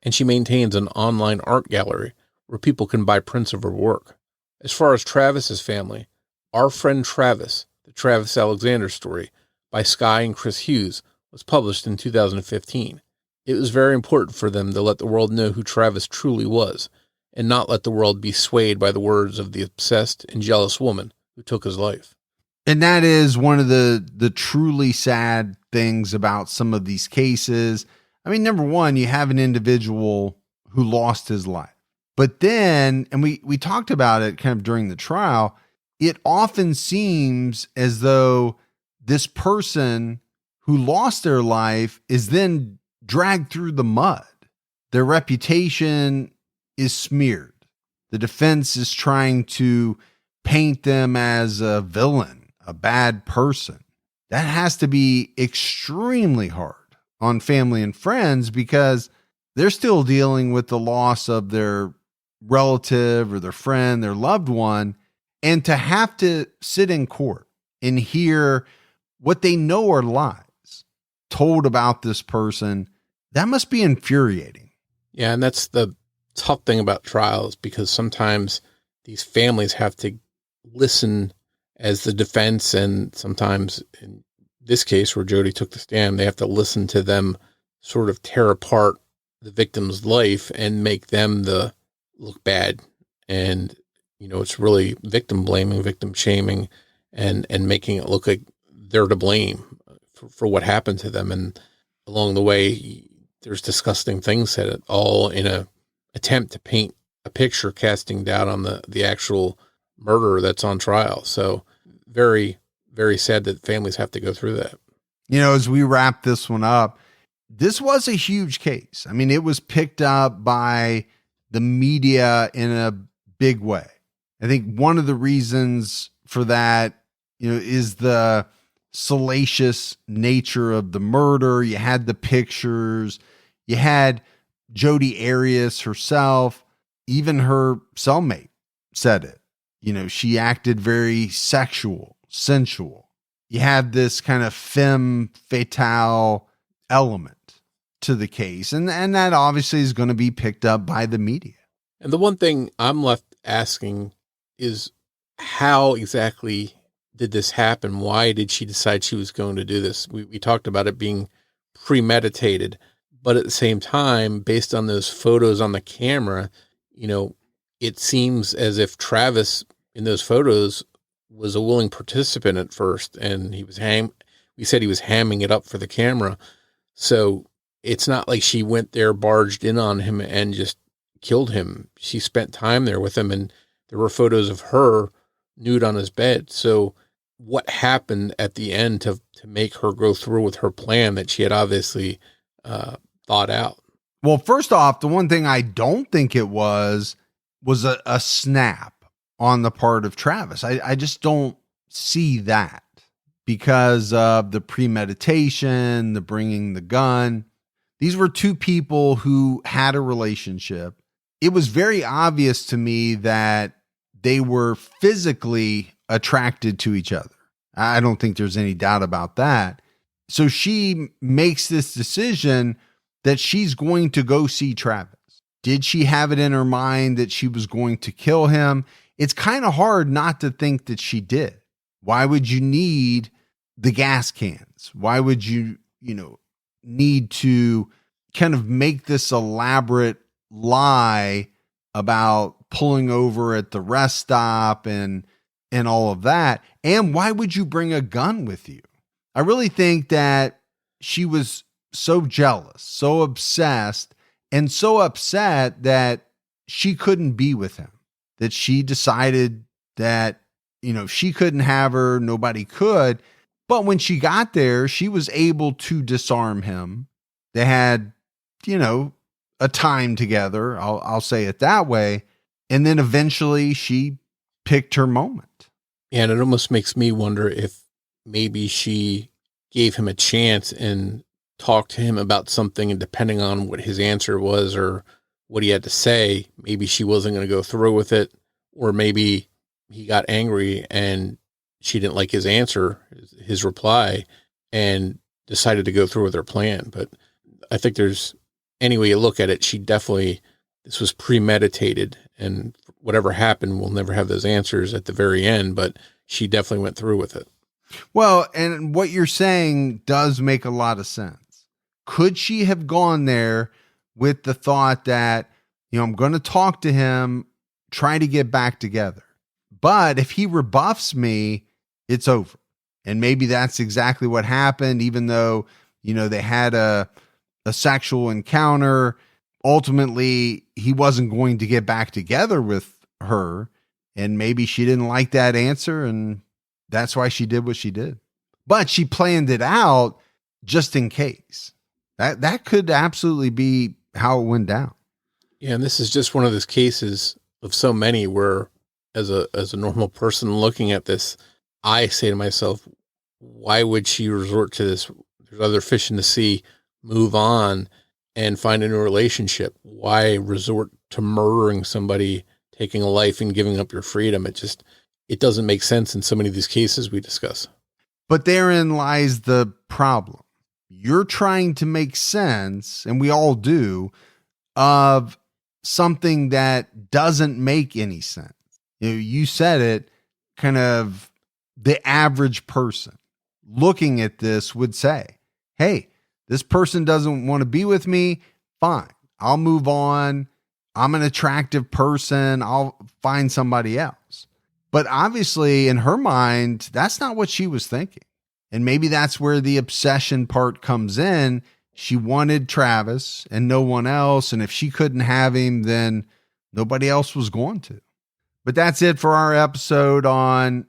and she maintains an online art gallery where people can buy prints of her work. As far as Travis's family, Our Friend Travis, the Travis Alexander story by Sky and Chris Hughes, was published in 2015. It was very important for them to let the world know who Travis truly was, and not let the world be swayed by the words of the obsessed and jealous woman who took his life. And that is one of the truly sad things about some of these cases. I mean, number one, you have an individual who lost his life. But then, and we talked about it kind of during the trial, it often seems as though this person who lost their life is then dragged through the mud. Their reputation is smeared. The defense is trying to paint them as a villain, a bad person. That has to be extremely hard on family and friends because they're still dealing with the loss of their relative or their friend, their loved one, and to have to sit in court and hear what they know are lies told about this person, that must be infuriating. Yeah, and that's the tough thing about trials, because sometimes these families have to listen as the defense, and sometimes in this case where Jodi took the stand, they have to listen to them sort of tear apart the victim's life and make them look bad. And, it's really victim blaming, victim shaming, and making it look like they're to blame for what happened to them. And along the way, there's disgusting things said, all in a attempt to paint a picture, casting doubt on the actual murderer that's on trial. So very, very sad that families have to go through that. As we wrap this one up, this was a huge case. I mean, it was picked up by the media in a big way. I think one of the reasons for that, is the salacious nature of the murder. You had the pictures, you had Jodi Arias herself, even her cellmate said it. She acted very sexual, sensual. You have this kind of femme fatale element to the case. And that obviously is going to be picked up by the media. And the one thing I'm left asking is, how exactly did this happen? Why did she decide she was going to do this? We talked about it being premeditated, but at the same time, based on those photos on the camera, it seems as if Travis in those photos was a willing participant at first, and we said he was hamming it up for the camera. So it's not like she went there, barged in on him and just killed him. She spent time there with him, and there were photos of her nude on his bed. So what happened at the end to make her go through with her plan that she had obviously thought out? Well, first off, the one thing I don't think it was a snap on the part of Travis. I just don't see that because of the premeditation, the bringing the gun. These were two people who had a relationship. It was very obvious to me that they were physically attracted to each other. I don't think there's any doubt about that. So she makes this decision that she's going to go see Travis. Did she have it in her mind that she was going to kill him? It's kind of hard not to think that she did. Why would you need the gas cans? Why would you, need to kind of make this elaborate lie about pulling over at the rest stop and all of that? And why would you bring a gun with you? I really think that she was so jealous, so obsessed, and so upset that she couldn't be with him, that she decided that, she couldn't have her, nobody could. But when she got there, she was able to disarm him. They had, a time together. I'll say it that way. And then eventually she picked her moment. And it almost makes me wonder if maybe she gave him a chance and talked to him about something, and depending on what his answer was or what he had to say, maybe she wasn't going to go through with it, or maybe he got angry and she didn't like his answer, his reply, and decided to go through with her plan. But I think any way you look at it, this was premeditated, and whatever happened, we'll never have those answers at the very end, but she definitely went through with it. Well, and what you're saying does make a lot of sense. Could she have gone there with the thought that, I'm going to talk to him, try to get back together. But if he rebuffs me, it's over. And maybe that's exactly what happened, even though, they had a sexual encounter. Ultimately, he wasn't going to get back together with her. And maybe she didn't like that answer. And that's why she did what she did. But she planned it out just in case. That could absolutely be how it went down. Yeah, and this is just one of those cases of so many where, as a normal person looking at this, I say to myself, why would she resort to this? There's other fish in the sea. Move on and find a new relationship. Why resort to murdering somebody, taking a life, and giving up your freedom? It doesn't make sense in so many of these cases we discuss. But therein lies the problem. You're trying to make sense, and we all do, of something that doesn't make any sense. You said it, kind of the average person looking at this would say, hey, this person doesn't want to be with me. Fine. I'll move on. I'm an attractive person. I'll find somebody else. But obviously in her mind, that's not what she was thinking. And maybe that's where the obsession part comes in. She wanted Travis and no one else. And if she couldn't have him, then nobody else was going to. But that's it for our episode on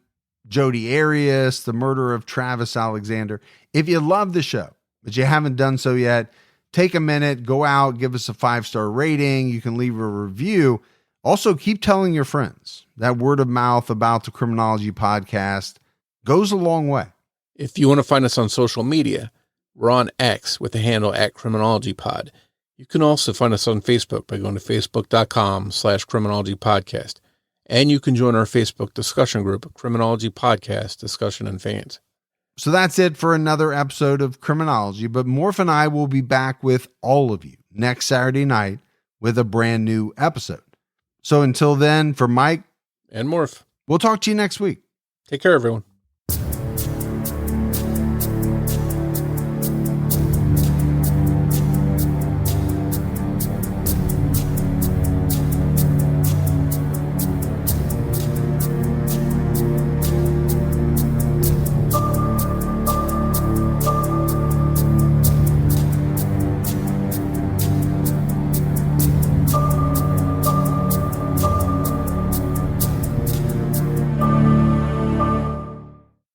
Jodi Arias, the murder of Travis Alexander. If you love the show, but you haven't done so yet, take a minute, go out, give us a 5-star rating. You can leave a review. Also, keep telling your friends. That word of mouth about the Criminology podcast goes a long way. If you want to find us on social media, we're on X with the handle @CriminologyPod. You can also find us on Facebook by going to facebook.com/CriminologyPodcast. And you can join our Facebook discussion group, Criminology Podcast Discussion and Fans. So that's it for another episode of Criminology, but Morf and I will be back with all of you next Saturday night with a brand new episode. So until then, for Mike and Morf, we'll talk to you next week. Take care, everyone.